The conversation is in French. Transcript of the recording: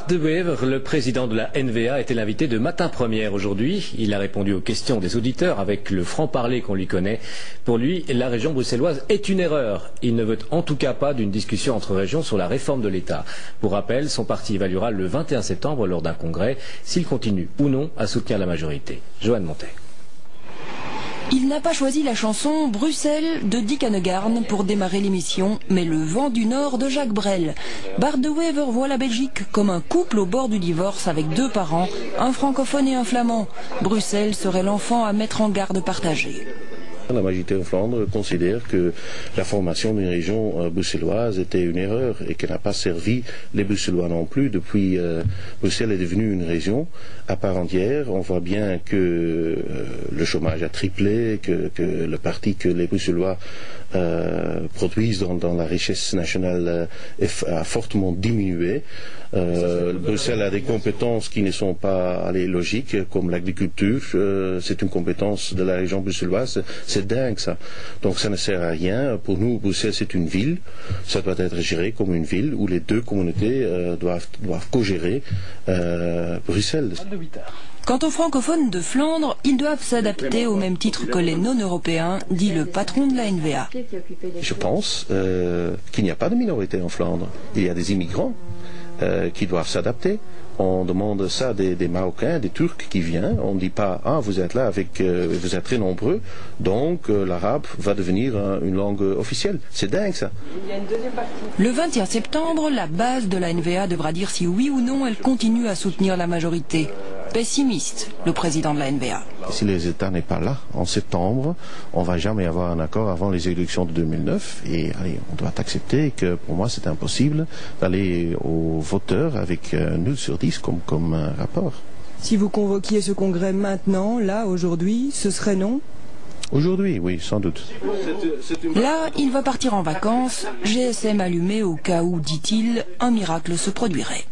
De Wever, le président de la NVA, était l'invité de Matin Première aujourd'hui. Il a répondu aux questions des auditeurs avec le franc-parler qu'on lui connaît. Pour lui, la région bruxelloise est une erreur. Il ne veut en tout cas pas d'une discussion entre régions sur la réforme de l'État. Pour rappel, son parti évaluera le 21 septembre lors d'un congrès s'il continue ou non à soutenir la majorité. Joanne Montet. Il n'a pas choisi la chanson Bruxelles de Dick Annegaarn pour démarrer l'émission, mais le vent du Nord de Jacques Brel. Bart De Wever voit la Belgique comme un couple au bord du divorce avec deux parents, un francophone et un flamand. Bruxelles serait l'enfant à mettre en garde partagée. La majorité en Flandre considère que la formation d'une région bruxelloise était une erreur et qu'elle n'a pas servi les Bruxellois non plus. Depuis, Bruxelles est devenue une région à part entière. On voit bien que le chômage a triplé, que le parti que les Bruxellois produisent dans la richesse nationale a fortement diminué. Bruxelles a des compétences qui ne sont pas logiques, comme l'agriculture. C'est une compétence de la région bruxelloise. C'est dingue ça. Donc ça ne sert à rien. Pour nous, Bruxelles c'est une ville. Ça doit être géré comme une ville où les deux communautés doivent co-gérer Bruxelles. Quant aux francophones de Flandre, ils doivent s'adapter au même titre que les non-européens, dit le patron de la NVA. Je pense qu'il n'y a pas de minorité en Flandre. Il y a des immigrants qui doivent s'adapter. On demande ça des Marocains, des Turcs qui viennent. On ne dit pas, ah, vous êtes là vous êtes très nombreux, donc l'arabe va devenir une langue officielle. C'est dingue ça. Le 21 septembre, la base de la NVA devra dire si oui ou non elle continue à soutenir la majorité. Pessimiste, le président de la NVA. Si les États n'est pas là en septembre, on ne va jamais avoir un accord avant les élections de 2009. Et allez, on doit accepter que pour moi c'est impossible d'aller aux voteurs avec nul sur 10 comme rapport. Si vous convoquiez ce congrès maintenant, là, aujourd'hui, ce serait non ? Aujourd'hui, oui, sans doute. Là, il va partir en vacances, GSM allumé au cas où, dit-il, un miracle se produirait.